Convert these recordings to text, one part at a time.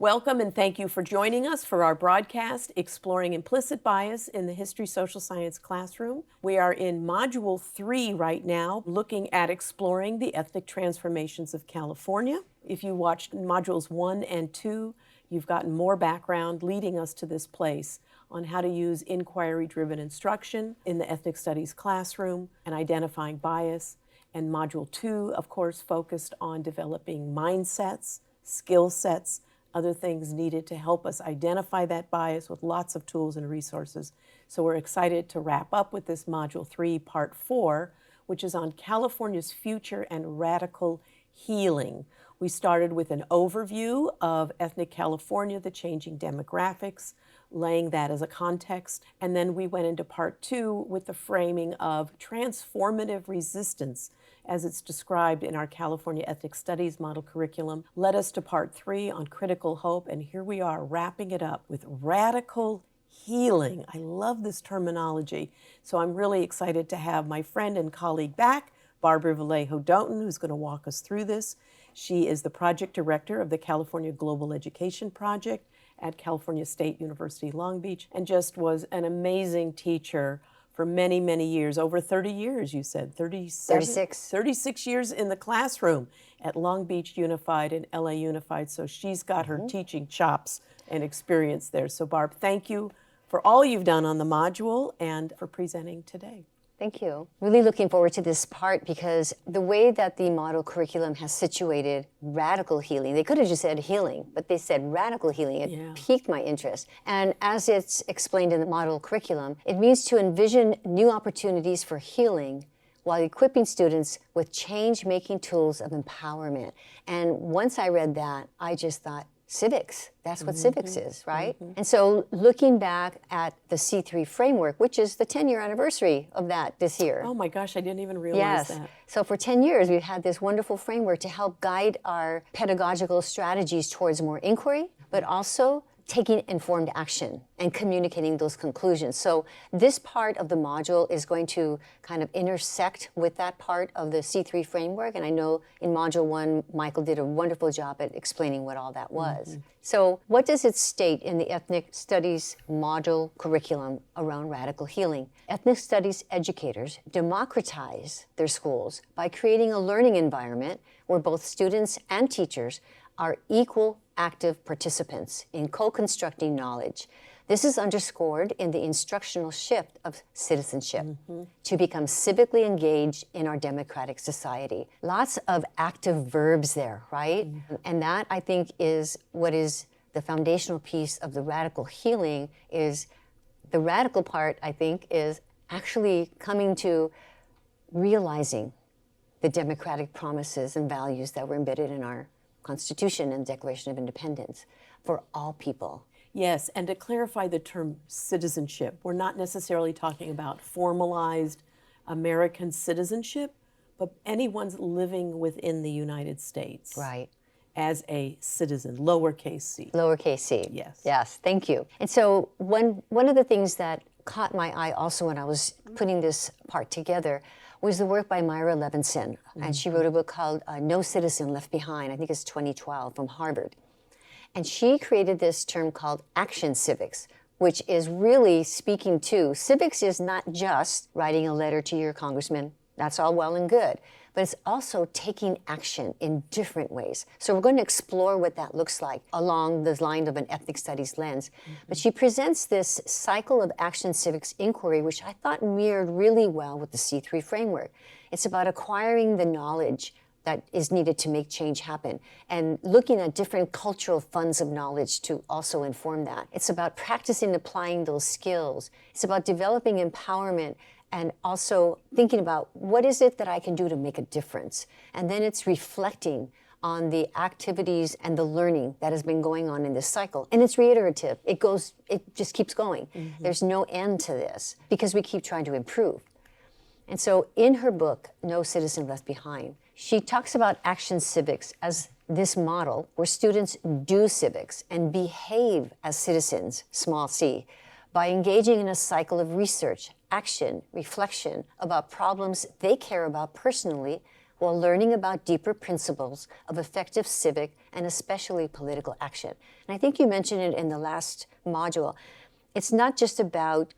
Welcome and thank you for joining us for our broadcast, Exploring Implicit Bias in the History Social Science Classroom. We are in Module 3 right now, looking at exploring the ethnic transformations of California. If you watched Modules 1 and 2, you've gotten more background leading us to this place on how to use inquiry-driven instruction in the ethnic studies classroom and identifying bias. And Module 2, of course, focused on developing mindsets, skill sets, other things needed to help us identify that bias with lots of tools and resources. So we're excited to wrap up with this Module 3, Part 4, which is on California's future and radical healing. We started with an overview of ethnic California, the changing demographics, laying that as a context. And then we went into Part 2 with the framing of transformative resistance as it's described in our California Ethnic Studies model curriculum, led us to Part 3 on critical hope, and here we are wrapping it up with radical healing. I love this terminology, so I'm really excited to have my friend and colleague back, Barbara Vallejo-Doughton, who's going to walk us through this. She is the project director of the California Global Education Project at California State University, Long Beach, and just was an amazing teacher for many, many years, over 30 years, you said, 36 years in the classroom at Long Beach Unified and LA Unified. So she's got her teaching chops and experience there. So Barb, thank you for all you've done on the module and for presenting today. Thank you. Really looking forward to this part because the way that the model curriculum has situated radical healing, they could have just said healing, but they said radical healing. It piqued my interest. And as it's explained in the model curriculum, it means to envision new opportunities for healing while equipping students with change-making tools of empowerment. And once I read that, I just thought, civics, that's what civics is, right? And so looking back at the C3 framework, which is the 10-year anniversary of that this year. Oh my gosh, I didn't even realize that. So for 10 years, we've had this wonderful framework to help guide our pedagogical strategies towards more inquiry, but also taking informed action and communicating those conclusions. So this part of the module is going to kind of intersect with that part of the C3 framework. And I know in Module 1, Michael did a wonderful job at explaining what all that was. So what does it state in the Ethnic Studies module curriculum around radical healing? Ethnic Studies educators democratize their schools by creating a learning environment where both students and teachers are equal active participants in co-constructing knowledge. This is underscored in the instructional shift of citizenship to become civically engaged in our democratic society. Lots of active verbs there, right? And that, I think, is what is the foundational piece of the radical healing. Is the radical part, I think, is actually coming to realizing the democratic promises and values that were embedded in our Constitution and Declaration of Independence for all people. Yes, and to clarify the term citizenship, we're not necessarily talking about formalized American citizenship, but anyone's living within the United States. Right. As a citizen, lowercase c. Lowercase c. Yes. Yes, thank you. And so one of the things that caught my eye also when I was putting this part together was the work by Myra Levinson. And she wrote a book called No Citizen Left Behind, I think it's 2012, from Harvard. And she created this term called action civics, which is really speaking to, civics is not just writing a letter to your congressman, that's all well and good, but it's also taking action in different ways. So we're going to explore what that looks like along the line of an ethnic studies lens. But she presents this cycle of action civics inquiry, which I thought mirrored really well with the C3 framework. It's about acquiring the knowledge that is needed to make change happen and looking at different cultural funds of knowledge to also inform that. It's about practicing and applying those skills. It's about developing empowerment and also thinking about what is it that I can do to make a difference. And then it's reflecting on the activities and the learning that has been going on in this cycle. And it's reiterative. It just keeps going. There's no end to this because we keep trying to improve. And so in her book, No Citizen Left Behind, she talks about action civics as this model where students do civics and behave as citizens, small c, by engaging in a cycle of research, action, reflection about problems they care about personally while learning about deeper principles of effective civic and especially political action. And I think you mentioned it in the last module. It's not just about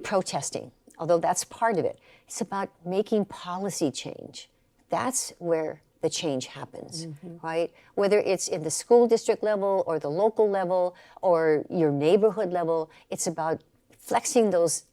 protesting, although that's part of it. It's about making policy change. That's where the change happens, right? Whether it's in the school district level or the local level or your neighborhood level, it's about flexing those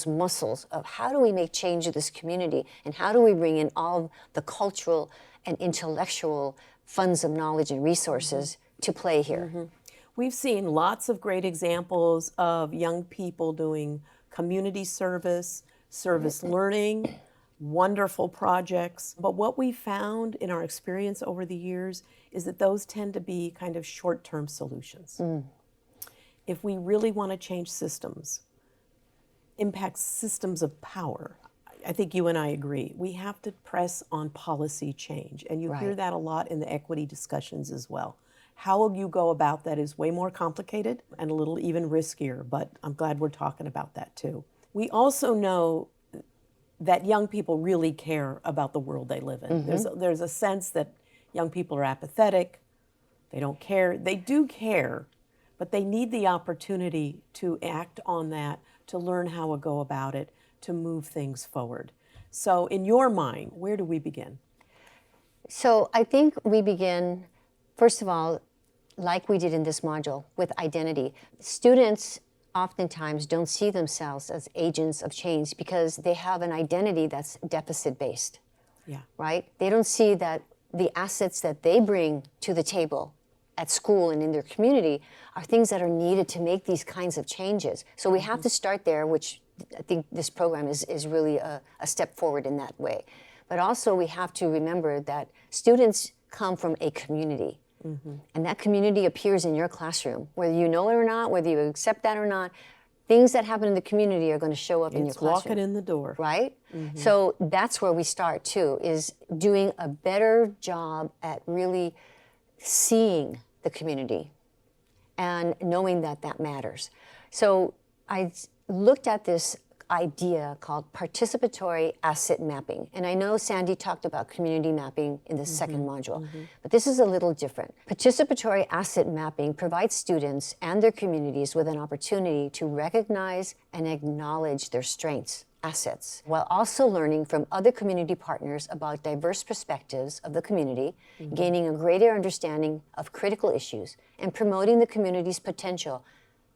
muscles of how do we make change in this community and how do we bring in all the cultural and intellectual funds of knowledge and resources to play here. We've seen lots of great examples of young people doing community service, service learning, wonderful projects. But what we found in our experience over the years is that those tend to be kind of short-term solutions. If we really want to change systems, impact systems of power, I think you and I agree, we have to press on policy change. And you hear that a lot in the equity discussions as well. How you go about that is way more complicated and a little even riskier, but I'm glad we're talking about that too. We also know that young people really care about the world they live in. There's a sense that young people are apathetic, they don't care. They do care, but they need the opportunity to act on that, to learn how to go about it, to move things forward. So in your mind, where do we begin? So I think we begin, first of all, like we did in this module, with identity. Students oftentimes don't see themselves as agents of change because they have an identity that's deficit-based, right? They don't see that the assets that they bring to the table at school and in their community are things that are needed to make these kinds of changes. So we have to start there, which I think this program is really a step forward in that way. But also we have to remember that students come from a community. And that community appears in your classroom. Whether you know it or not, whether you accept that or not, things that happen in the community are going to show up in your classroom. It's walking in the door. Right? So that's where we start too, is doing a better job at really seeing the community and knowing that that matters. So I looked at this idea called participatory asset mapping. And I know Sandy talked about community mapping in the second module, but this is a little different. Participatory asset mapping provides students and their communities with an opportunity to recognize and acknowledge their strengths, assets, while also learning from other community partners about diverse perspectives of the community, gaining a greater understanding of critical issues, and promoting the community's potential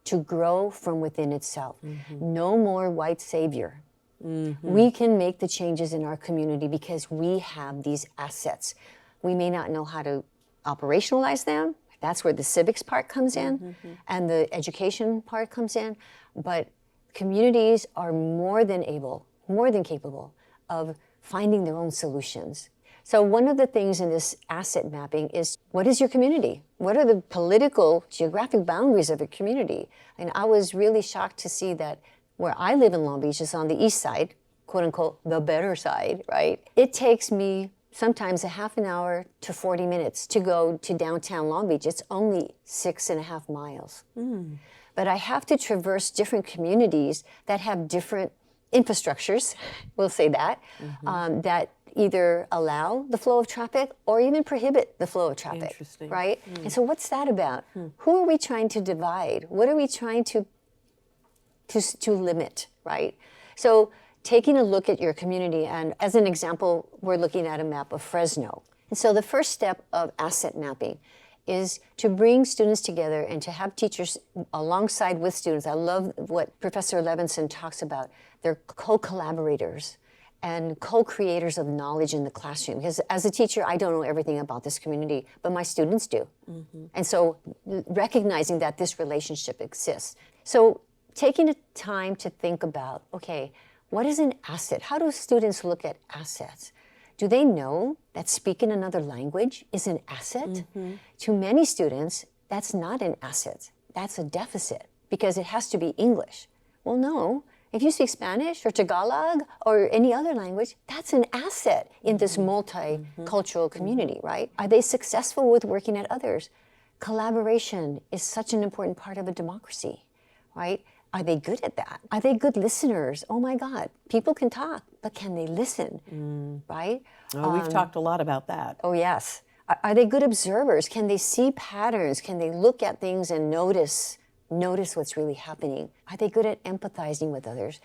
to grow from within itself. No more white savior. We can make the changes in our community because we have these assets. We may not know how to operationalize them. That's where the civics part comes in and the education part comes in. But communities are more than able, more than capable of finding their own solutions. So one of the things in this asset mapping is, what is your community? What are the political, geographic boundaries of a community? And I was really shocked to see that where I live in Long Beach is on the east side, quote unquote, the better side, right? It takes me sometimes a half an hour to 40 minutes to go to downtown Long Beach. It's only 6.5 miles. But I have to traverse different communities that have different infrastructures, we'll say that, that either allow the flow of traffic or even prohibit the flow of traffic. Interesting. Right? And so what's that about? Who are we trying to divide? What are we trying to limit, right? So taking a look at your community, and as an example, we're looking at a map of Fresno. And so the first step of asset mapping is to bring students together and to have teachers alongside with students. I love what Professor Levinson talks about. They're co-collaborators and co-creators of knowledge in the classroom. Because as a teacher, I don't know everything about this community, but my students do. And so recognizing that this relationship exists. So taking the time to think about, okay, what is an asset? How do students look at assets? Do they know that speaking another language is an asset? To many students, that's not an asset. That's a deficit because it has to be English. Well, no. If you speak Spanish or Tagalog or any other language, that's an asset in this multicultural community, right? Are they successful with working at others? Collaboration is such an important part of a democracy, right? Are they good at that? Are they good listeners? Oh my God, people can talk, but can they listen, right? Oh, we've talked a lot about that. Oh yes. Are they good observers? Can they see patterns? Can they look at things and notice what's really happening? Are they good at empathizing with others?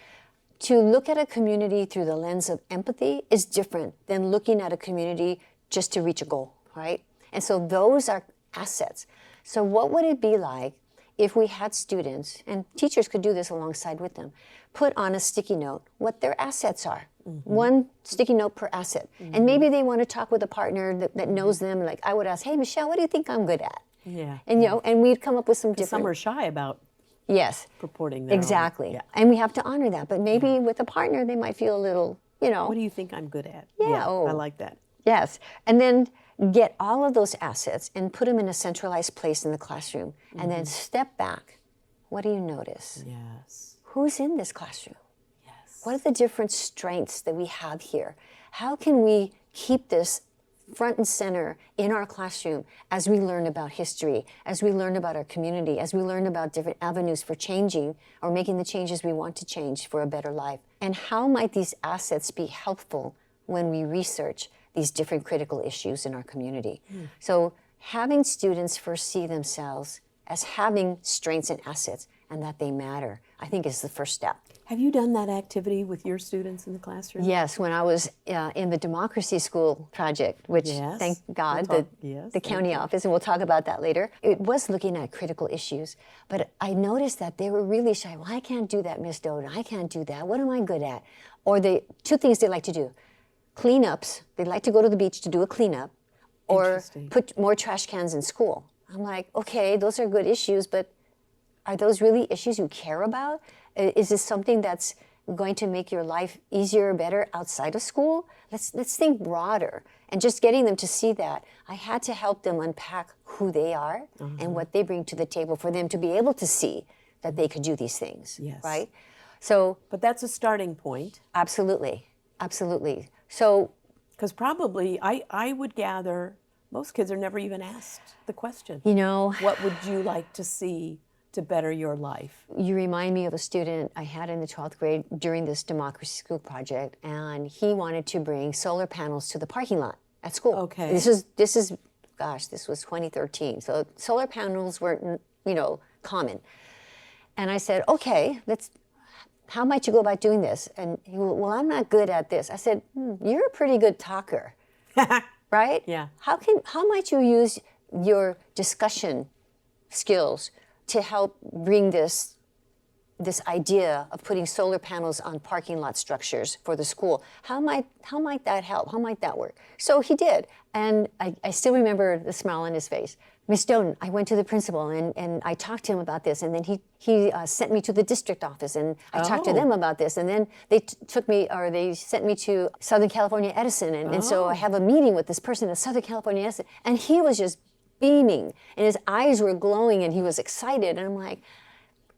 To look at a community through the lens of empathy is different than looking at a community just to reach a goal, right? And so those are assets. So what would it be like if we had students, and teachers could do this alongside with them, put on a sticky note what their assets are. One sticky note per asset. And maybe they want to talk with a partner that knows them. Like I would ask, hey, Michelle, what do you think I'm good at? Yeah. And, and we'd come up with some different. Some are shy about Yes. purporting their own. Exactly. Yeah. And we have to honor that. But maybe with a partner, they might feel a little, What do you think I'm good at? Yeah. I like that. Yes. And then get all of those assets and put them in a centralized place in the classroom. And then step back. What do you notice? Yes. Who's in this classroom? Yes. What are the different strengths that we have here? How can we keep this front and center in our classroom as we learn about history, as we learn about our community, as we learn about different avenues for changing or making the changes we want to change for a better life? And how might these assets be helpful when we research these different critical issues in our community? So having students first see themselves as having strengths and assets and that they matter, I think is the first step. Have you done that activity with your students in the classroom? Yes, when I was in the Democracy School project, which thank God the county office, and we'll talk about that later, it was looking at critical issues. But I noticed that they were really shy. Well, I can't do that, Miss Doden. I can't do that. What am I good at? Or two things they like to do. Cleanups. They like to go to the beach to do a cleanup or put more trash cans in school. I'm like, okay, those are good issues, but are those really issues you care about? Is this something that's going to make your life easier or better outside of school? Let's think broader. And just getting them to see that, I had to help them unpack who they are and what they bring to the table for them to be able to see that they could do these things, right? So, but that's a starting point. Absolutely, absolutely. So, because probably I would gather most kids are never even asked the question. What would you like to see to better your life? You remind me of a student I had in the 12th grade during this Democracy School project, and he wanted to bring solar panels to the parking lot at school. Okay. This was 2013. So solar panels weren't, common. And I said, okay, how might you go about doing this? And he went, well, I'm not good at this. I said, you're a pretty good talker, right? Yeah. How might you use your discussion skills to help bring this idea of putting solar panels on parking lot structures for the school? How might that help? How might that work? So he did, and I still remember the smile on his face. Miss Doden, I went to the principal and I talked to him about this, and then he sent me to the district office, and I talked to them about this, and then they they sent me to Southern California Edison, and so I have a meeting with this person at Southern California Edison, and he was just beaming, and his eyes were glowing, and he was excited, and I'm like,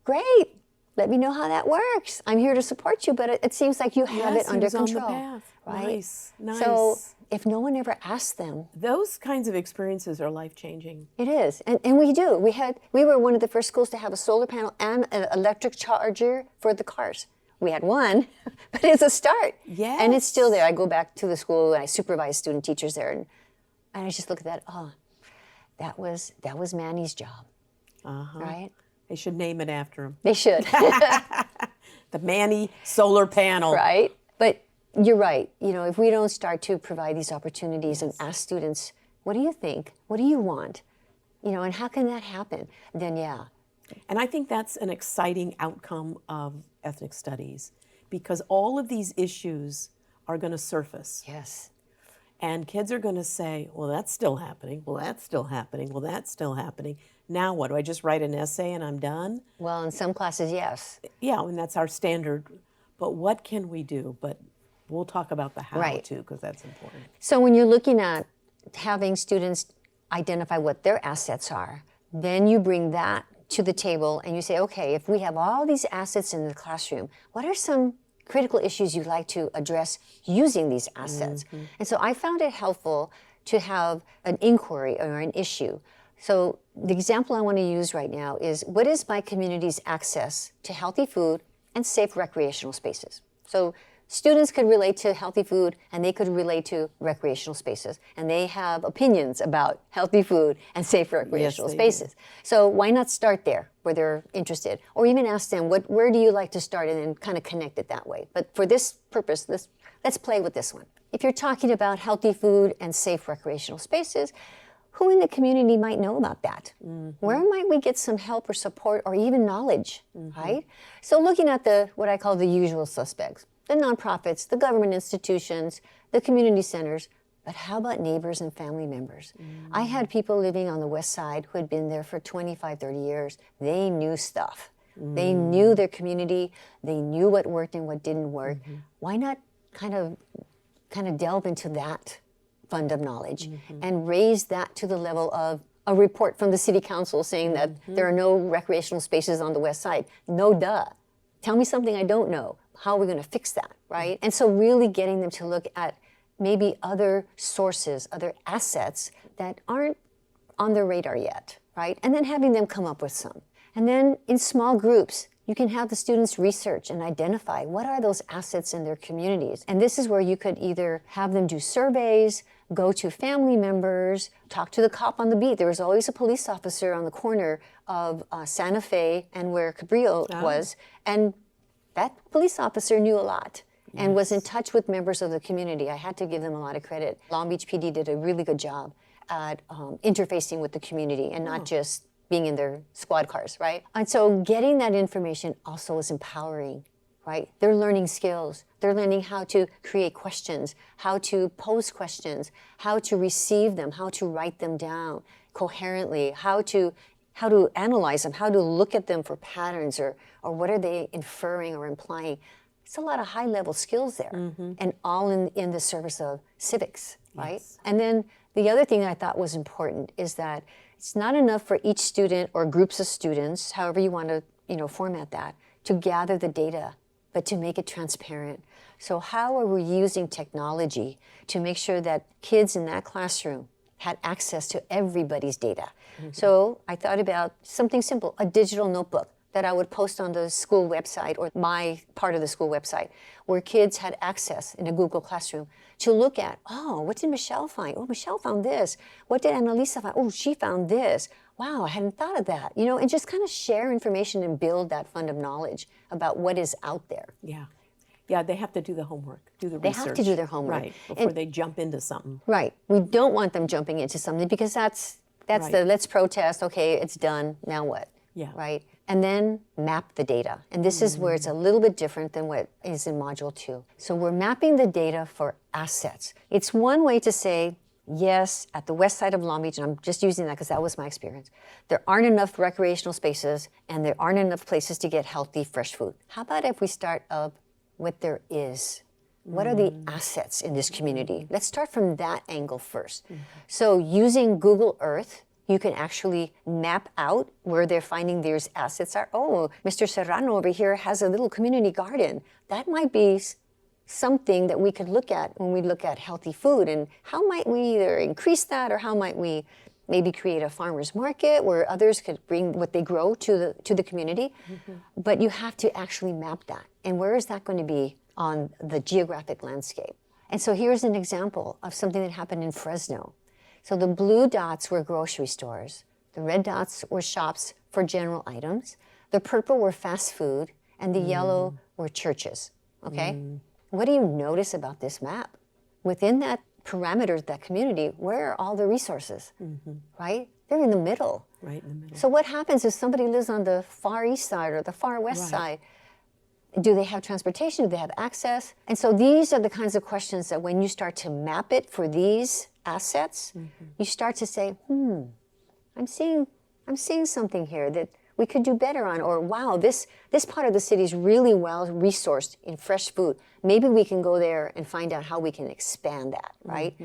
great, let me know how that works. I'm here to support you, but it seems like you have it under control. On the path. Right? Nice. So if no one ever asked them, those kinds of experiences are life-changing. It is, and we do. We were one of the first schools to have a solar panel and an electric charger for the cars. We had one, but it's a start. Yes. And it's still there. I go back to the school and I supervise student teachers there, and I just look at that. Oh, that was Manny's job, right? They should name it after him. They should. The Manny solar panel. Right. But you're right. If we don't start to provide these opportunities and ask students, what do you think? What do you want? And how can that happen? Then, yeah. And I think that's an exciting outcome of ethnic studies, because all of these issues are going to surface. Yes. And kids are going to say, well, that's still happening. Well, that's still happening. Well, that's still happening. Now what? Do I just write an essay and I'm done? Well, in some classes, yes. Yeah, and that's our standard. But what can we do? But we'll talk about the how too, because that's important. So when you're looking at having students identify what their assets are, then you bring that to the table and you say, okay, if we have all these assets in the classroom, what are some critical issues you'd like to address using these assets? And so I found it helpful to have an inquiry or an issue. So the example I want to use right now is, what is my community's access to healthy food and safe recreational spaces? So students could relate to healthy food and they could relate to recreational spaces. And they have opinions about healthy food and safe recreational spaces. So why not start there where they're interested? Or even ask them, where do you like to start, and then kind of connect it that way. But for this purpose, let's play with this one. If you're talking about healthy food and safe recreational spaces, who in the community might know about that? Where might we get some help or support or even knowledge, right? So looking at what I call the usual suspects, the nonprofits, the government institutions, the community centers, but how about neighbors and family members? I had people living on the west side who had been there for 25, 30 years. They knew stuff. They knew their community. They knew what worked and what didn't work. Why not kind of delve into that fund of knowledge and raise that to the level of a report from the city council saying that there are no recreational spaces on the west side? No, duh. Tell me something I don't know. How are we going to fix that, right? And so really getting them to look at maybe other sources, other assets that aren't on their radar yet, right? And then having them come up with some. And then in small groups, you can have the students research and identify what are those assets in their communities. And this is where you could either have them do surveys, go to family members, talk to the cop on the beat. There was always a police officer on the corner of Santa Fe and where Cabrillo was. And that police officer knew a lot and was in touch with members of the community. I had to give them a lot of credit. Long Beach PD did a really good job at interfacing with the community and not just being in their squad cars, right? And so getting that information also is empowering, right? They're learning skills. They're learning how to create questions, how to pose questions, how to receive them, how to write them down coherently, how to analyze them, how to look at them for patterns or what are they inferring or implying. It's a lot of high-level skills there, and all in the service of civics, right? Yes. And then the other thing I thought was important is that it's not enough for each student or groups of students, however you want to format that, to gather the data, but to make it transparent. So how are we using technology to make sure that kids in that classroom had access to everybody's data? So I thought about something simple, a digital notebook that I would post on the school website or my part of the school website, where kids had access in a Google Classroom to look at, what did Michelle find? Oh, Michelle found this. What did Annalisa find? Oh, she found this. Wow, I hadn't thought of that. And just kind of share information and build that fund of knowledge about what is out there. Yeah. Yeah, they have to do the homework, do the research. They have to do their homework. Right, before they jump into something. Right. We don't want them jumping into something because that's the let's protest, okay, it's done, now what? Yeah. Right? And then map the data. And this is where it's a little bit different than what is in Module 2. So we're mapping the data for assets. It's one way to say, yes, at the west side of Long Beach, and I'm just using that because that was my experience, there aren't enough recreational spaces and there aren't enough places to get healthy, fresh food. How about if we start up what there is? What are the assets in this community? Let's start from that angle first. So using Google Earth, you can actually map out where they're finding these assets are. Oh, Mr. Serrano over here has a little community garden. That might be something that we could look at when we look at healthy food. And how might we either increase that, or how might we maybe create a farmer's market where others could bring what they grow to the community? But you have to actually map that. And where is that going to be on the geographic landscape? And so here's an example of something that happened in Fresno. So the blue dots were grocery stores. The red dots were shops for general items. The purple were fast food, and the yellow were churches, okay? What do you notice about this map? Within that parameters, that community, where are all the resources, right? They're in the middle. Right in the middle. So what happens if somebody lives on the far east side or the far west side? Do they have transportation? Do they have access? And so these are the kinds of questions that when you start to map it for these assets, you start to say, I'm seeing something here that we could do better on, or wow, this part of the city is really well resourced in fresh food. Maybe we can go there and find out how we can expand that, right?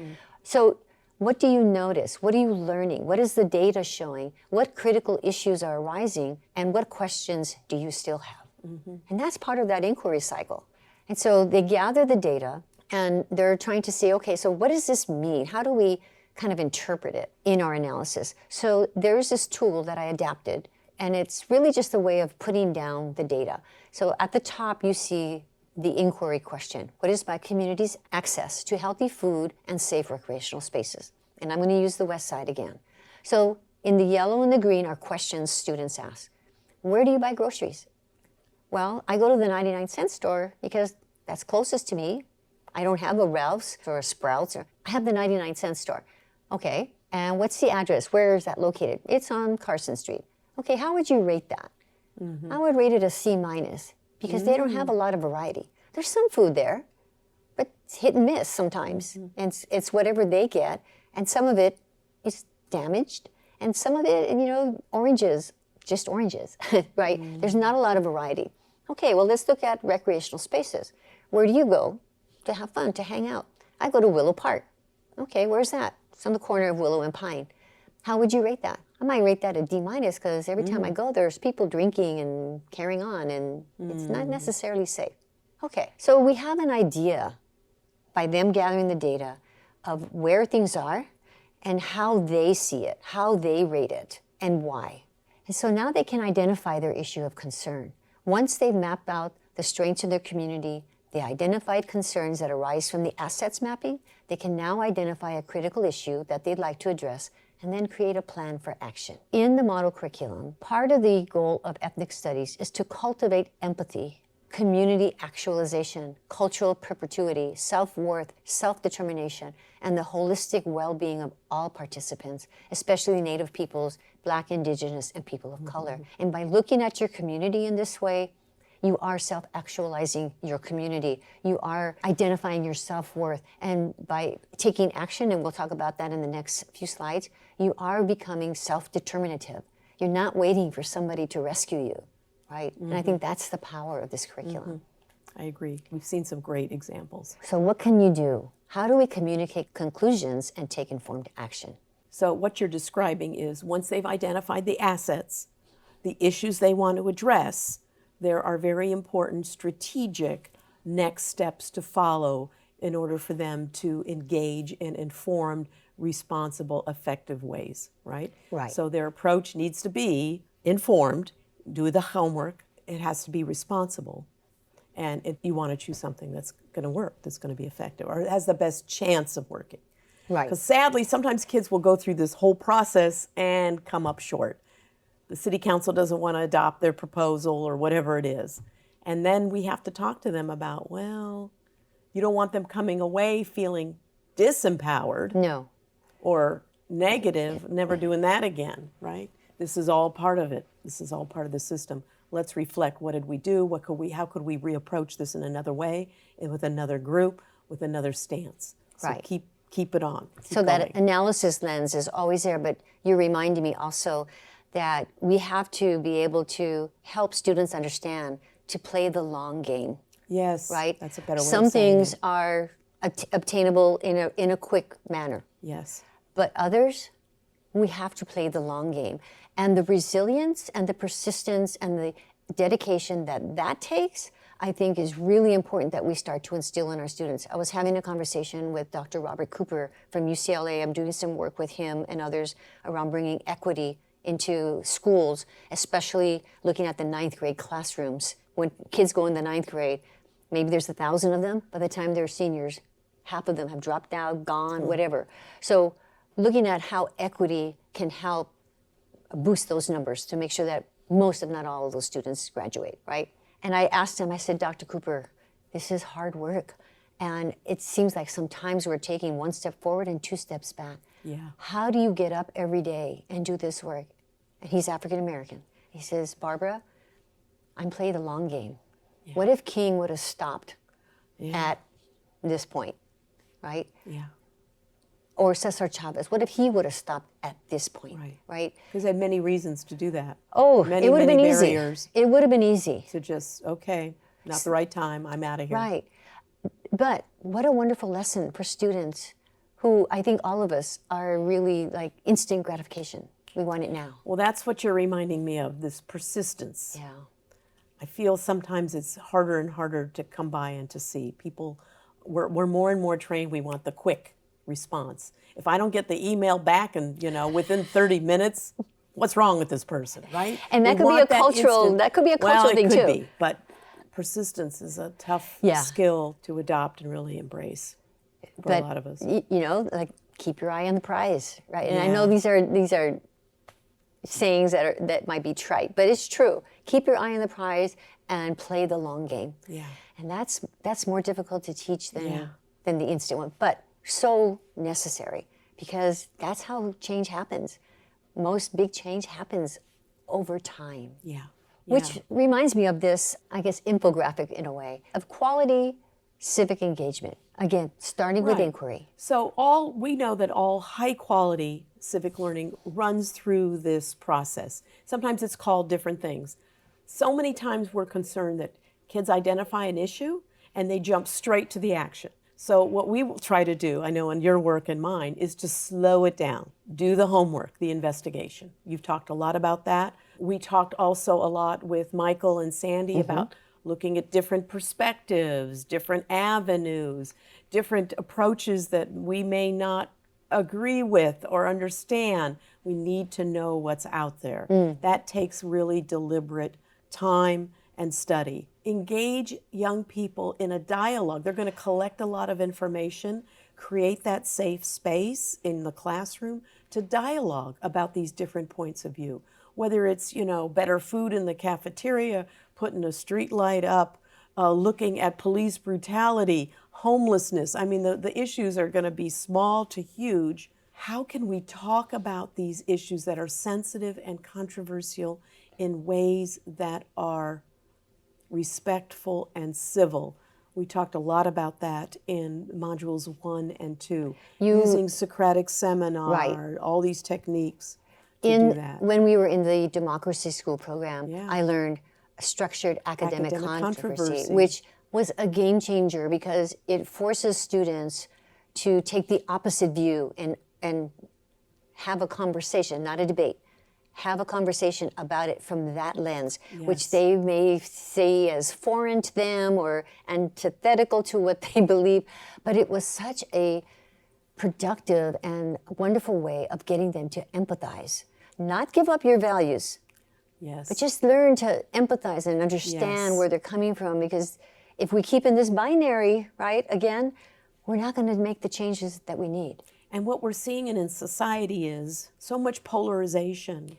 So what do you notice? What are you learning? What is the data showing? What critical issues are arising? And what questions do you still have? And that's part of that inquiry cycle. And so they gather the data and they're trying to say, okay, so what does this mean? How do we kind of interpret it in our analysis. So there's this tool that I adapted, and it's really just a way of putting down the data. So at the top, you see the inquiry question. What is my community's access to healthy food and safe recreational spaces? And I'm going to use the West Side again. So in the yellow and the green are questions students ask. Where do you buy groceries? Well, I go to the 99-cent store because that's closest to me. I don't have a Ralph's or a Sprouts. I have the 99-cent store. Okay, and what's the address? Where is that located? It's on Carson Street. Okay, how would you rate that? I would rate it a C- because they don't have a lot of variety. There's some food there, but it's hit and miss sometimes. And it's whatever they get, and some of it is damaged, and some of it, oranges, just oranges, right? There's not a lot of variety. Okay, well, let's look at recreational spaces. Where do you go to have fun, to hang out? I go to Willow Park. Okay, where's that? It's on the corner of Willow and Pine. How would you rate that? I might rate that a D- because every time I go, there's people drinking and carrying on, and it's not necessarily safe. Okay, so we have an idea by them gathering the data of where things are and how they see it, how they rate it, and why. And so now they can identify their issue of concern. Once they've mapped out the strengths in their community, they identified concerns that arise from the assets mapping, they can now identify a critical issue that they'd like to address and then create a plan for action. In the model curriculum, part of the goal of ethnic studies is to cultivate empathy, community actualization, cultural perpetuity, self-worth, self-determination, and the holistic well-being of all participants, especially Native peoples, Black, Indigenous, and people of color. And by looking at your community in this way, you are self-actualizing your community. You are identifying your self-worth. And by taking action, and we'll talk about that in the next few slides, you are becoming self-determinative. You're not waiting for somebody to rescue you, right? And I think that's the power of this curriculum. I agree. We've seen some great examples. So what can you do? How do we communicate conclusions and take informed action? So what you're describing is once they've identified the assets, the issues they want to address, there are very important strategic next steps to follow in order for them to engage in informed, responsible, effective ways, right? Right. So their approach needs to be informed, do the homework, it has to be responsible, and you want to choose something that's going to work, that's going to be effective, or has the best chance of working. Right. Because sadly, sometimes kids will go through this whole process and come up short. The city council doesn't want to adopt their proposal or whatever it is. And then we have to talk to them about, well, you don't want them coming away feeling disempowered No. or negative, never doing that again, right? This is all part of it. This is all part of the system. Let's reflect, what did we do? How could we reapproach this in another way, and with another group, with another stance? So Right. keep it on. Keep So that going. analysis lens is always there, but you're reminding me also that we have to be able to help students understand to play the long game, Yes, right? that's a better way Some of saying things it. are obtainable in a quick manner, Yes. but others, we have to play the long game. And the resilience and the persistence and the dedication that takes, I think, is really important that we start to instill in our students. I was having a conversation with Dr. Robert Cooper from UCLA. I'm doing some work with him and others around bringing equity into schools, especially looking at the 9th grade classrooms. When kids go in the 9th grade, maybe there's 1,000 of them. By the time they're seniors, half of them have dropped out, gone, whatever. So looking at how equity can help boost those numbers to make sure that most, if not all, of those students graduate, right? And I asked him, I said, Dr. Cooper, this is hard work. And it seems like sometimes we're taking one step forward and 2 steps back. Yeah. How do you get up every day and do this work? And he's African American. He says, Barbara, I'm playing the long game. Yeah. What if King would have stopped at this point, right? Yeah. Or Cesar Chavez, what if he would have stopped at this point, right? Because they had many reasons to do that. Oh, many, it would have been easy. barriers It would have been easy. to just, okay, not the right time, I'm out of here. Right. But what a wonderful lesson for students who I think all of us are really like instant gratification. We want it now. Well, that's what you're reminding me of, this persistence. Yeah. I feel sometimes it's harder and harder to come by and to see. People, we're more and more trained, we want the quick. response. If I don't get the email back and, within 30 minutes, what's wrong with this person, right? And that could be a cultural, thing too. Well, it could be, but persistence is a tough skill to adopt and really embrace for a lot of us. Like keep your eye on the prize, right? And I know these are sayings that might be trite, but it's true. Keep your eye on the prize and play the long game. Yeah. And that's more difficult to teach than the instant one, but so necessary, because that's how change happens. Most big change happens over time. Yeah. Which reminds me of this, I guess, infographic in a way, of quality civic engagement. Again, starting with inquiry. So we know that all high quality civic learning runs through this process. Sometimes it's called different things. So many times we're concerned that kids identify an issue and they jump straight to the action. So what we will try to do, I know in your work and mine, is to slow it down. Do the homework, the investigation. You've talked a lot about that. We talked also a lot with Michael and Sandy about looking at different perspectives, different avenues, different approaches that we may not agree with or understand. We need to know what's out there. That takes really deliberate time and study. Engage young people in a dialogue. They're going to collect a lot of information, create that safe space in the classroom to dialogue about these different points of view. Whether it's, better food in the cafeteria, putting a street light up, looking at police brutality, homelessness. I mean, the issues are going to be small to huge. How can we talk about these issues that are sensitive and controversial in ways that are respectful and civil? We talked a lot about that in modules 1 and 2, using Socratic seminar, all these techniques to do that. When we were in the democracy school program, I learned structured academic controversy, which was a game changer because it forces students to take the opposite view and have a conversation, not a debate. Have a conversation about it from that lens, which they may see as foreign to them or antithetical to what they believe. But it was such a productive and wonderful way of getting them to empathize. Not give up your values, but just learn to empathize and understand where they're coming from. Because if we keep in this binary, right, again, we're not going to make the changes that we need. And what we're seeing in society is so much polarization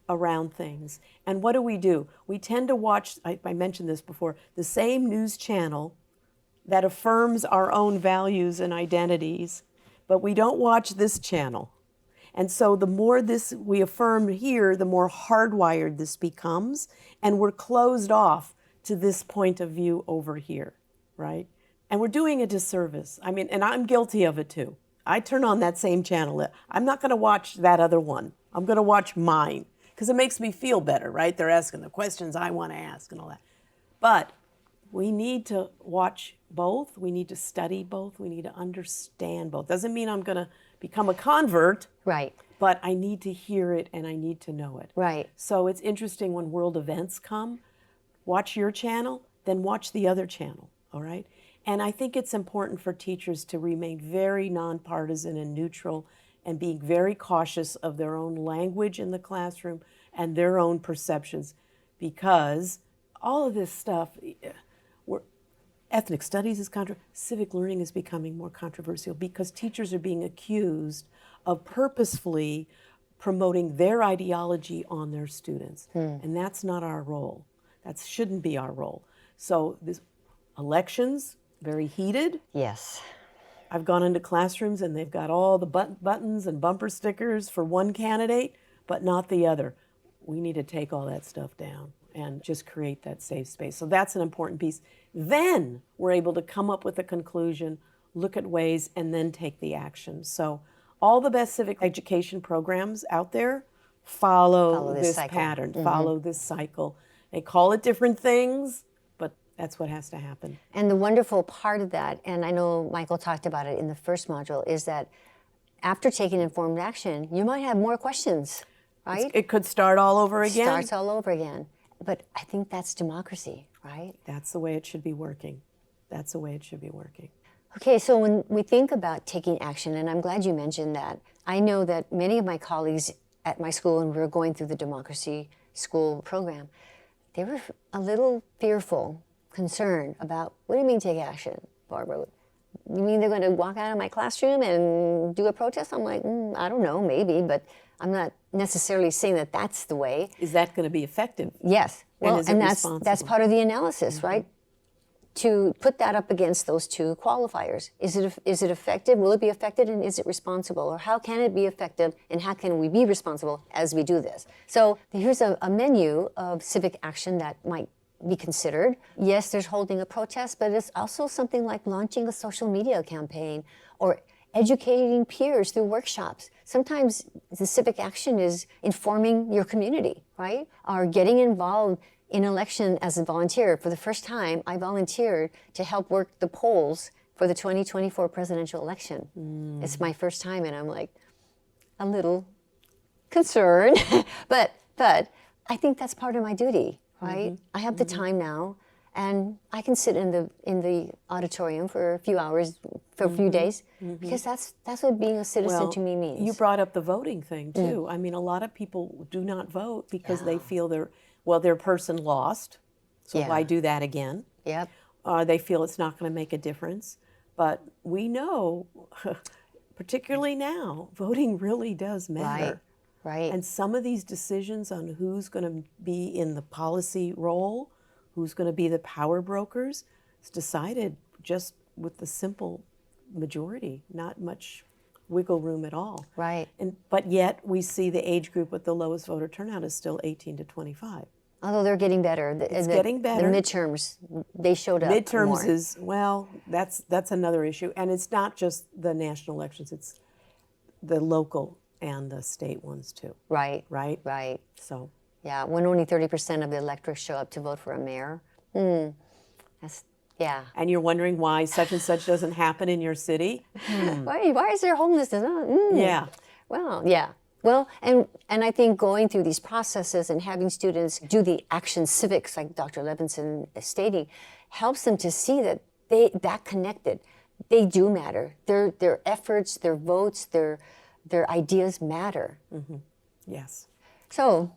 around things. And what do? We tend to watch, I mentioned this before, the same news channel that affirms our own values and identities, but we don't watch this channel. And so the more this we affirm here, the more hardwired this becomes, and we're closed off to this point of view over here, right? And we're doing a disservice. I mean, and I'm guilty of it too. I turn on that same channel. I'm not going to watch that other one. I'm going to watch mine because it makes me feel better, right? They're asking the questions I want to ask and all that. But we need to watch both. We need to study both. We need to understand both. Doesn't mean I'm going to become a convert. Right. But I need to hear it and I need to know it. Right. So it's interesting when world events come, watch your channel, then watch the other channel, all right? And I think it's important for teachers to remain very nonpartisan and neutral and being very cautious of their own language in the classroom and their own perceptions, because all of this stuff, ethnic studies is civic learning is becoming more controversial because teachers are being accused of purposefully promoting their ideology on their students. And that's not our role. That shouldn't be our role. So this elections, very heated. Yes. I've gone into classrooms and they've got all the buttons and bumper stickers for one candidate, but not the other. We need to take all that stuff down and just create that safe space. So that's an important piece. Then we're able to come up with a conclusion, look at ways, and then take the action. So all the best civic education programs out there follow this pattern, follow this cycle. They call it different things, but that's what has to happen. And the wonderful part of that, and I know Michael talked about it in the first module, is that after taking informed action, you might have more questions, right? It could start all over again. Starts all over again. But I think that's democracy, right? That's the way it should be working. That's the way it should be working. Okay, so when we think about taking action, and I'm glad you mentioned that, I know that many of my colleagues at my school, when we were going through the democracy school program, they were a little fearful, concerned about, what do you mean take action, Barbara? You mean they're going to walk out of my classroom and do a protest? I'm like, I don't know, maybe, but I'm not necessarily saying that that's the way. Is that going to be effective? Yes. Well, and that's part of the analysis, right? To put that up against those two qualifiers. Is it effective? Will it be effective, and is it responsible? Or how can it be effective, and how can we be responsible as we do this? So here's a menu of civic action that might be considered. Yes, there's holding a protest, but it's also something like launching a social media campaign or educating peers through workshops. Sometimes the civic action is informing your community, right? Or getting involved in election as a volunteer. For the first time, I volunteered to help work the polls for the 2024 presidential election. It's my first time, and I'm like a little concerned, but I think that's part of my duty, right? I have the time now, and I can sit in the auditorium for a few hours, for a few days, because that's what being a citizen to me means. You brought up the voting thing too. I mean, a lot of people do not vote because they feel their person lost, so why do that again? Yep. They feel it's not going to make a difference. But we know, particularly now, voting really does matter. Right. And some of these decisions on who's going to be in the policy role, who's going to be the power brokers, is decided just with the simple majority, not much wiggle room at all. Right. But yet we see the age group with the lowest voter turnout is still 18 to 25. Although they're getting better. It's getting better. The midterms, they showed up Midterms more. is, well, that's another issue. And it's not just the national elections, it's the local and the state ones too. Right. Right? Right. So. Yeah, when only 30% of the electorate show up to vote for a mayor. That's, yeah. And you're wondering why such and such doesn't happen in your city? Why is there homelessness? Yeah. Well, yeah. Well, and I think going through these processes and having students do the action civics, like Dr. Levinson is stating, helps them to see that that connected. They do matter. Their efforts, their votes, their ideas matter. Yes. So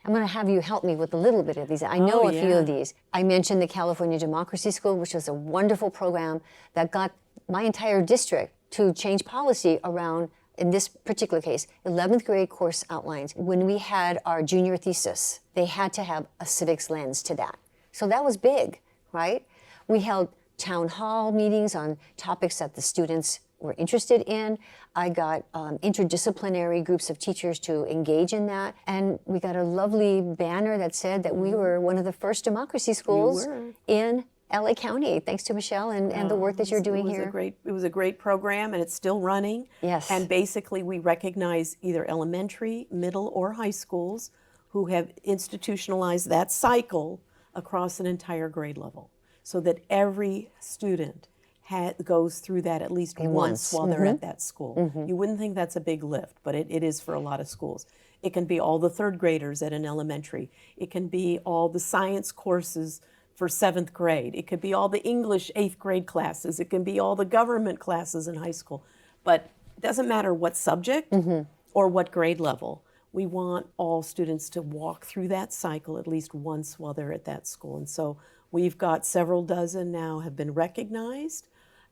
I'm going to have you help me with a little bit of these. I know a few of these. I mentioned the California Democracy School, which was a wonderful program that got my entire district to change policy around, in this particular case, 11th grade course outlines. When we had our junior thesis, they had to have a civics lens to that. So that was big, right? We held town hall meetings on topics that the students were interested in. I got interdisciplinary groups of teachers to engage in that. And we got a lovely banner that said that we were one of the first democracy schools in LA County, thanks to Michelle and the work that you're doing here. It was a great program, and it's still running. Yes. And basically we recognize either elementary, middle, or high schools who have institutionalized that cycle across an entire grade level, so that every student goes through that at least once while they're at that school. You wouldn't think that's a big lift, but it is for a lot of schools. It can be all the third graders at an elementary. It can be all the science courses for 7th grade. It could be all the English 8th grade classes. It can be all the government classes in high school. But it doesn't matter what subject or what grade level. We want all students to walk through that cycle at least once while they're at that school. And so we've got several dozen now have been recognized,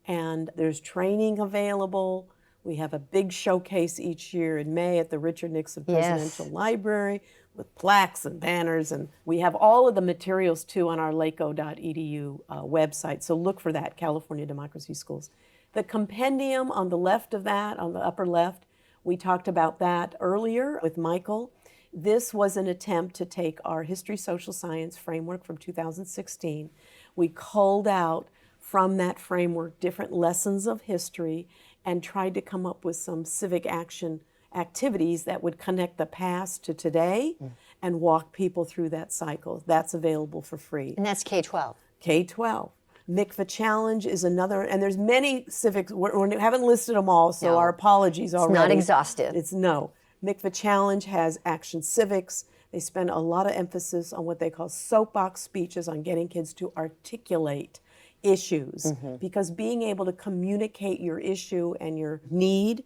and there's training available. We have a big showcase each year in May at the Richard Nixon Presidential Library with plaques and banners, and we have all of the materials too on our laco.edu website, so look for that, California Democracy Schools. The compendium on the left of that, on the upper left, we talked about that earlier with Michael. This was an attempt to take our history social science framework from 2016. We culled out from that framework different lessons of history and tried to come up with some civic action activities that would connect the past to today and walk people through that cycle. That's available for free. And that's K-12. K-12. Mikvah Challenge is another, and there's many civics, we haven't listed them all, so our apologies already. It's not exhaustive. Mikvah Challenge has action civics. They spend a lot of emphasis on what they call soapbox speeches, on getting kids to articulate issues, because being able to communicate your issue and your need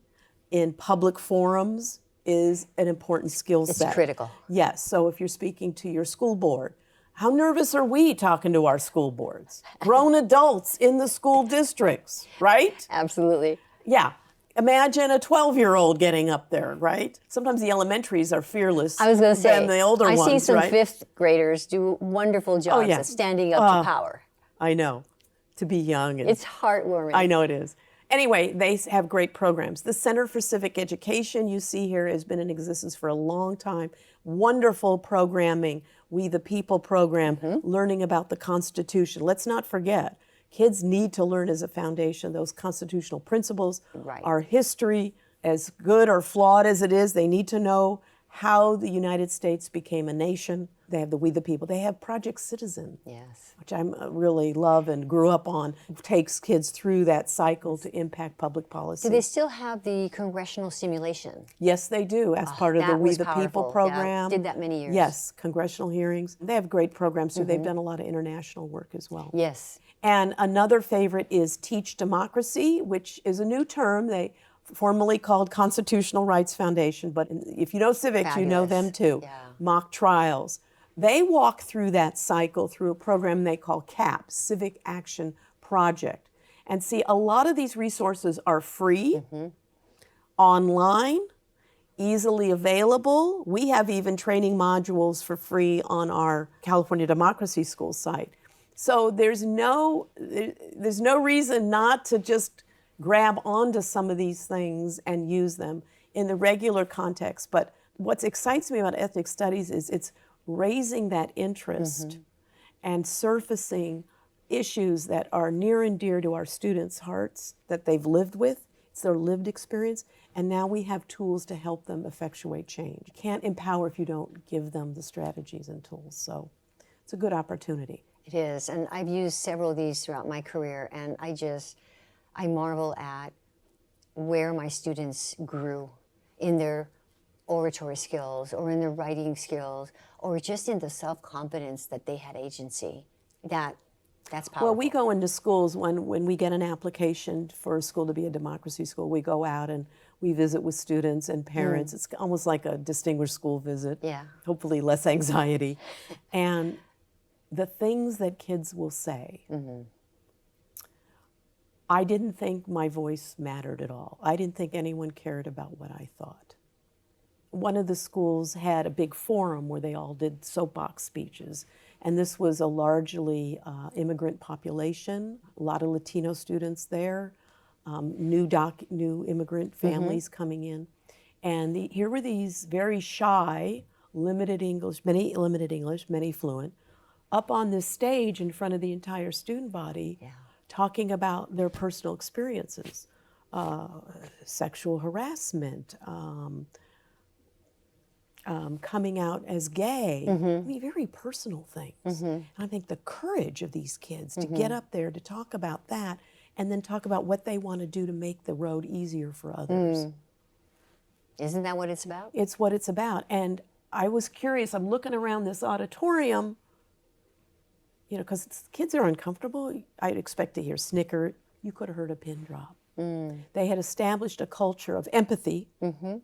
in public forums is an important skill set. It's critical. Yes, so if you're speaking to your school board, how nervous are we talking to our school boards? Grown adults in the school districts, right? Absolutely. Yeah. Imagine a 12-year-old getting up there, right? Sometimes the elementaries are fearless I was going to say, than the older ones, I see some right? fifth graders do wonderful jobs yeah. at standing up to power. I know. To be young. And It's heartwarming. I know it is. Anyway, they have great programs. The Center for Civic Education you see here has been in existence for a long time. Wonderful programming. We the People program, learning about the Constitution. Let's not forget, kids need to learn as a foundation those constitutional principles, our history, as good or flawed as it is. They need to know how the United States became a nation. They have the We the People. They have Project Citizen, Yes. which I really love and grew up on. It takes kids through that cycle to impact public policy. Do they still have the congressional simulation? Yes, they do, as part of the that We was the People powerful. program. Yeah, did that many years. Yes, congressional hearings. They have great programs too. They've done a lot of international work as well. Yes. And another favorite is Teach Democracy, which is a new term. They formerly called Constitutional Rights Foundation, but if you know civics, you know them too. Yeah. Mock trials. They walk through that cycle through a program they call CAP, Civic Action Project. And see, a lot of these resources are free, online, easily available. We have even training modules for free on our California Democracy School site. So there's no reason not to just grab onto some of these things and use them in the regular context. But what excites me about ethnic studies is it's raising that interest and surfacing issues that are near and dear to our students' hearts that they've lived with. It's their lived experience. And now we have tools to help them effectuate change. You can't empower if you don't give them the strategies and tools. So it's a good opportunity. It is. And I've used several of these throughout my career, and I marvel at where my students grew in their oratory skills or in their writing skills or just in the self-confidence that they had agency. That's powerful. Well, we go into schools when we get an application for a school to be a democracy school. We go out and we visit with students and parents. It's almost like a distinguished school visit. Yeah. Hopefully less anxiety. And the things that kids will say, I didn't think my voice mattered at all. I didn't think anyone cared about what I thought. One of the schools had a big forum where they all did soapbox speeches. And this was a largely immigrant population, a lot of Latino students there, new immigrant families coming in. And here were these very shy, many limited English, many fluent, up on this stage in front of the entire student body, talking about their personal experiences, sexual harassment, coming out as gay. I mean, very personal things. And I think the courage of these kids to get up there to talk about that and then talk about what they want to do to make the road easier for others. Isn't that what it's about? It's what it's about. And I was curious, I'm looking around this auditorium, you know, because kids are uncomfortable. I'd expect to hear snicker. You could have heard a pin drop. They had established a culture of empathy and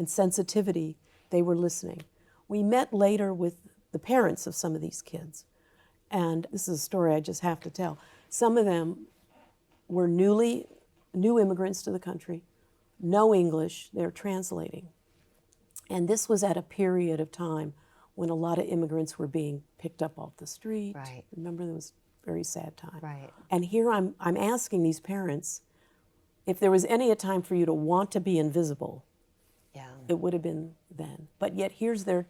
sensitivity. They were listening. We met later with the parents of some of these kids. And this is a story I just have to tell. Some of them were new immigrants to the country, no English, they're translating. And this was at a period of time when a lot of immigrants were being picked up off the street. Right. Remember, there was a very sad time. Right. And here I'm asking these parents, if there was any time for you to want to be invisible, it would have been then. But yet here's their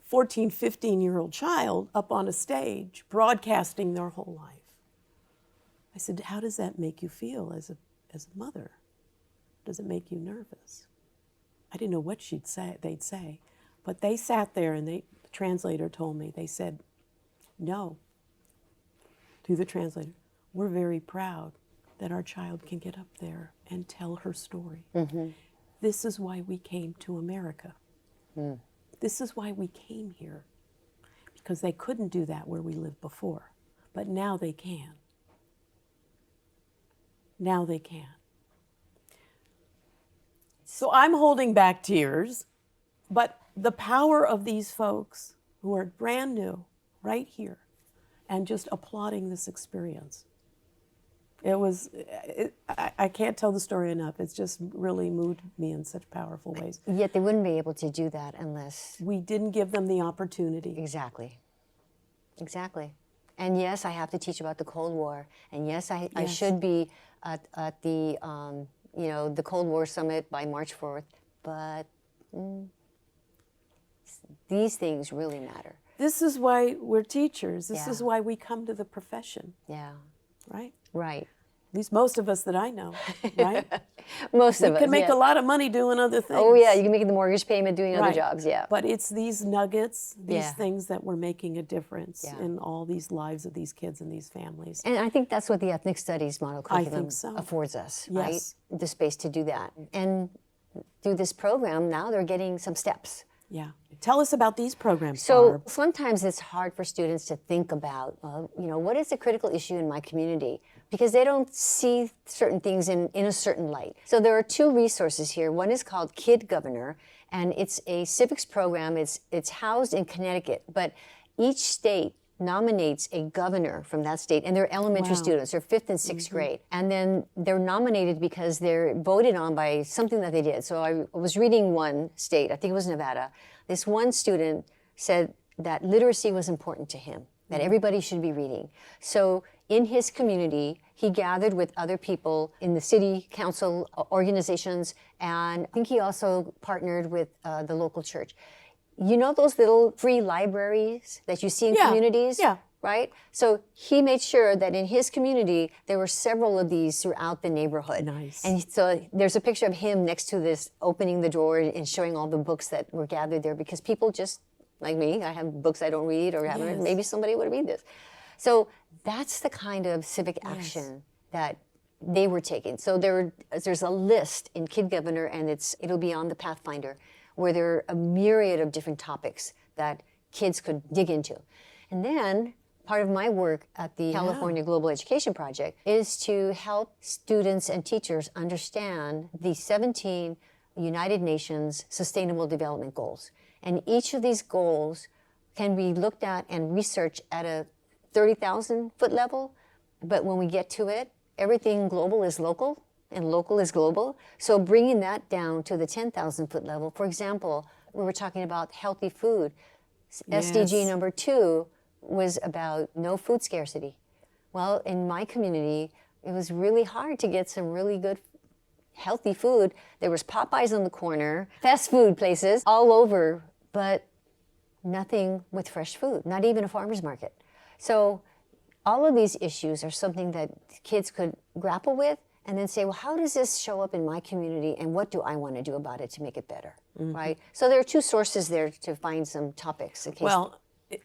14, 15-year-old child up on a stage broadcasting their whole life. I said, how does that make you feel as a mother? Does it make you nervous? I didn't know what they'd say. But they sat there and the translator told me, they said, no, to the translator, we're very proud that our child can get up there and tell her story. This is why we came to America. This is why we came here. Because they couldn't do that where we lived before. But now they can. Now they can. So I'm holding back tears, but the power of these folks who are brand new right here and just applauding this experience. I can't tell the story enough. It's just really moved me in such powerful ways. Yet they wouldn't be able to do that unless... We didn't give them the opportunity. Exactly. Exactly. And yes, I have to teach about the Cold War. And yes, I should be at the, the Cold War Summit by March 4th. But these things really matter. This is why we're teachers. This Yeah. is why we come to the profession. Yeah. Right? Right. At least most of us that I know, right? Most of We us, can make yeah. a lot of money doing other things. Oh, yeah, you can make the mortgage payment doing other Right. jobs, yeah. But it's these nuggets, these Yeah. things that we're making a difference Yeah. in all these lives of these kids and these families. And I think that's what the ethnic studies model curriculum so. affords us, Yes. right? The space to do that. And through this program, now they're getting some steps. Yeah. Tell us about these programs, So Barb. sometimes it's hard for students to think about, what is a critical issue in my community? Because they don't see certain things in a certain light. So there are two resources here. One is called Kid Governor, and it's a civics program. It's housed in Connecticut, but each state nominates a governor from that state, and they're elementary Wow. students, they're 5th and 6th grade. And then they're nominated because they're voted on by something that they did. So I was reading one state, I think it was Nevada. This one student said that literacy was important to him, that everybody should be reading. So in his community, he gathered with other people in the city council organizations, and I think he also partnered with the local church. You know those little free libraries that you see in communities? Yeah. Right? So he made sure that in his community, there were several of these throughout the neighborhood. Nice. And so there's a picture of him next to this, opening the drawer and showing all the books that were gathered there, because people just, like me, I have books I don't read or haven't read. Maybe somebody would read this. So that's the kind of civic action that they were taking. So there's a list in Kid Governor, and it'll be on the Pathfinder, where there are a myriad of different topics that kids could dig into. And then part of my work at the California Global Education Project is to help students and teachers understand the 17 United Nations Sustainable Development Goals. And each of these goals can be looked at and researched at a 30,000 foot level, but when we get to it, everything global is local and local is global. So bringing that down to the 10,000 foot level, for example, we were talking about healthy food. SDG number 2 was about no food scarcity. Well, in my community, it was really hard to get some really good healthy food. There was Popeyes on the corner, fast food places all over, but nothing with fresh food, not even a farmer's market. So all of these issues are something that kids could grapple with and then say, well, how does this show up in my community, and what do I want to do about it to make it better, right? So there are two sources there to find some topics. In case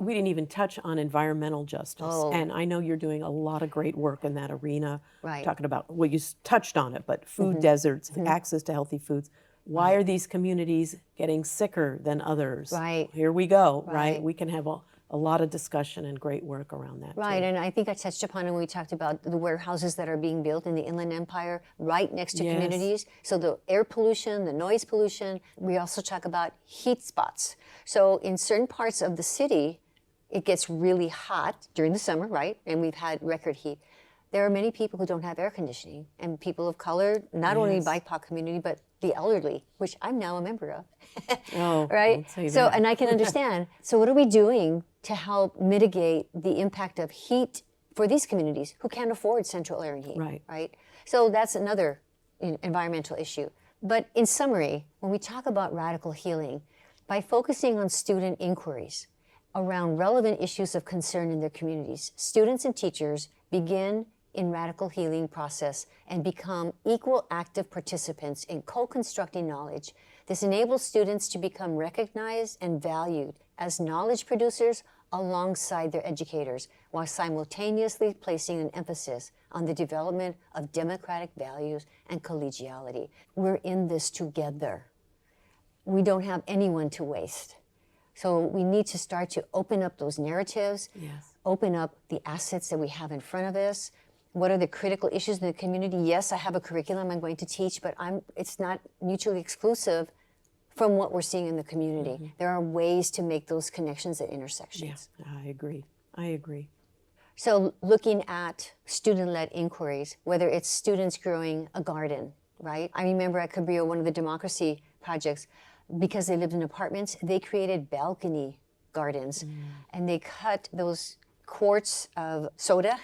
We didn't even touch on environmental justice. And I know you're doing a lot of great work in that arena. Right. Talking about, well, you touched on it, but food deserts, access to healthy foods. Why are these communities getting sicker than others? Right. Here we go, right? Right. We can have a lot of discussion and great work around that. Right, too. and I think I touched upon it when we talked about the warehouses that are being built in the Inland Empire right next to communities. So the air pollution, the noise pollution. We also talk about heat spots. So in certain parts of the city, it gets really hot during the summer, right? And we've had record heat. There are many people who don't have air conditioning, and people of color, not only BIPOC community, but the elderly, which I'm now a member of. Oh, right? don't say So, that. and I can understand. So what are we doing to help mitigate the impact of heat for these communities who can't afford central air and heat? Right? So that's another environmental issue. But in summary, when we talk about radical healing, by focusing on student inquiries around relevant issues of concern in their communities, students and teachers begin in radical healing process and become equal active participants in co-constructing knowledge. This enables students to become recognized and valued as knowledge producers alongside their educators, while simultaneously placing an emphasis on the development of democratic values and collegiality. We're in this together. We don't have anyone to waste. So we need to start to open up those narratives, open up the assets that we have in front of us. What are the critical issues in the community? Yes, I have a curriculum I'm going to teach, but it's not mutually exclusive from what we're seeing in the community. There are ways to make those connections at intersections. Yeah, I agree. I agree. So looking at student-led inquiries, whether it's students growing a garden, right? I remember at Cabrillo, one of the democracy projects, because they lived in apartments, they created balcony gardens, and they cut those quarts of soda.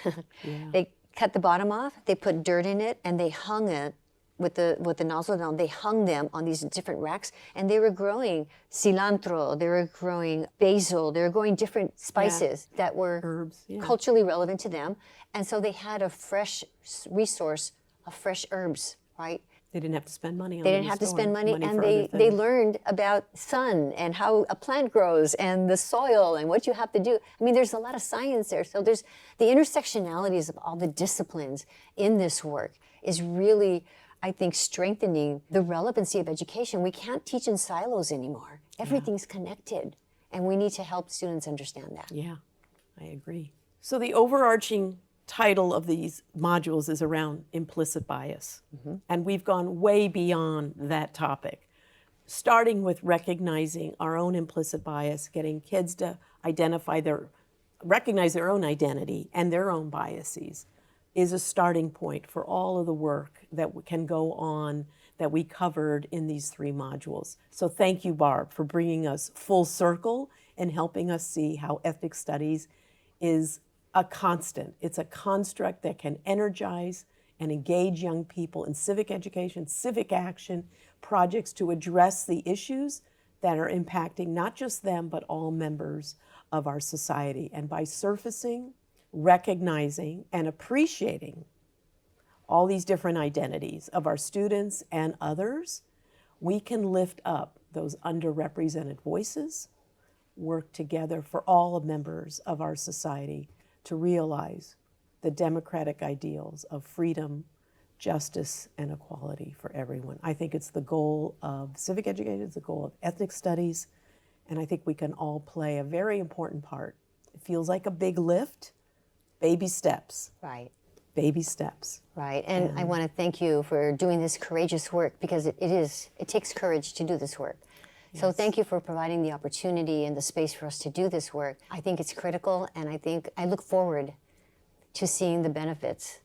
They cut the bottom off, they put dirt in it, and they hung it with the nozzle down. They hung them on these different racks, and they were growing cilantro, they were growing basil, they were growing different spices that were herbs, culturally relevant to them. And so they had a fresh resource of fresh herbs, right? They didn't have to spend money on They it didn't in have to store, spend money, and for other they things. learned about sun and how a plant grows and the soil and what you have to do. I mean, there's a lot of science there. So there's the intersectionalities of all the disciplines in this work is really, I think, strengthening the relevancy of education. We can't teach in silos anymore. Everything's connected, and we need to help students understand that. Yeah, I agree. So the overarching title of these modules is around implicit bias. And we've gone way beyond that topic, starting with recognizing our own implicit bias, getting kids to recognize their own identity and their own biases is a starting point for all of the work that can go on that we covered in these 3 modules. So thank you, Barb, for bringing us full circle and helping us see how ethnic studies is a constant. It's a construct that can energize and engage young people in civic education, civic action, projects to address the issues that are impacting not just them, but all members of our society. And by surfacing, recognizing, and appreciating all these different identities of our students and others, we can lift up those underrepresented voices, work together for all members of our society to realize the democratic ideals of freedom, justice, and equality for everyone. I think it's the goal of civic education, it's the goal of ethnic studies, and I think we can all play a very important part. It feels like a big lift, baby steps. Right. Baby steps. Right, and I want to thank you for doing this courageous work because it takes courage to do this work. So thank you for providing the opportunity and the space for us to do this work. I think it's critical, and I look forward to seeing the benefits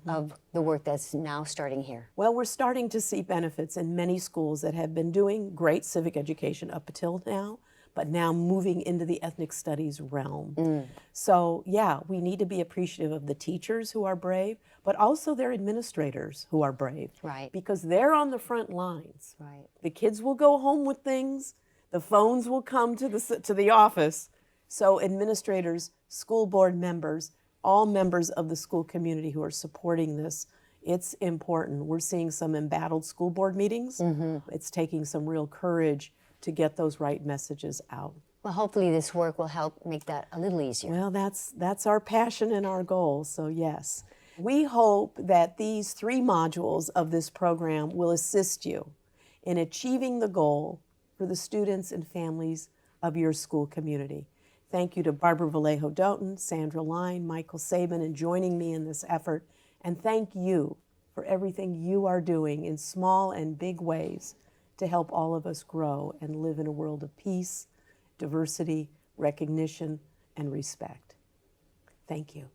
of the work that's now starting here. Well, we're starting to see benefits in many schools that have been doing great civic education up until now, but now moving into the ethnic studies realm. So yeah, we need to be appreciative of the teachers who are brave, but also their administrators who are brave. Right. Because they're on the front lines. Right. The kids will go home with things, the phones will come to the office. So administrators, school board members, all members of the school community who are supporting this, it's important. We're seeing some embattled school board meetings. It's taking some real courage to get those right messages out. Well, hopefully this work will help make that a little easier. Well, that's our passion and our goal, so yes. We hope that these 3 modules of this program will assist you in achieving the goal for the students and families of your school community. Thank you to Barbara Vallejo Doughton, Sandra Line, Michael Sabin, and joining me in this effort. And thank you for everything you are doing in small and big ways to help all of us grow and live in a world of peace, diversity, recognition, and respect. Thank you.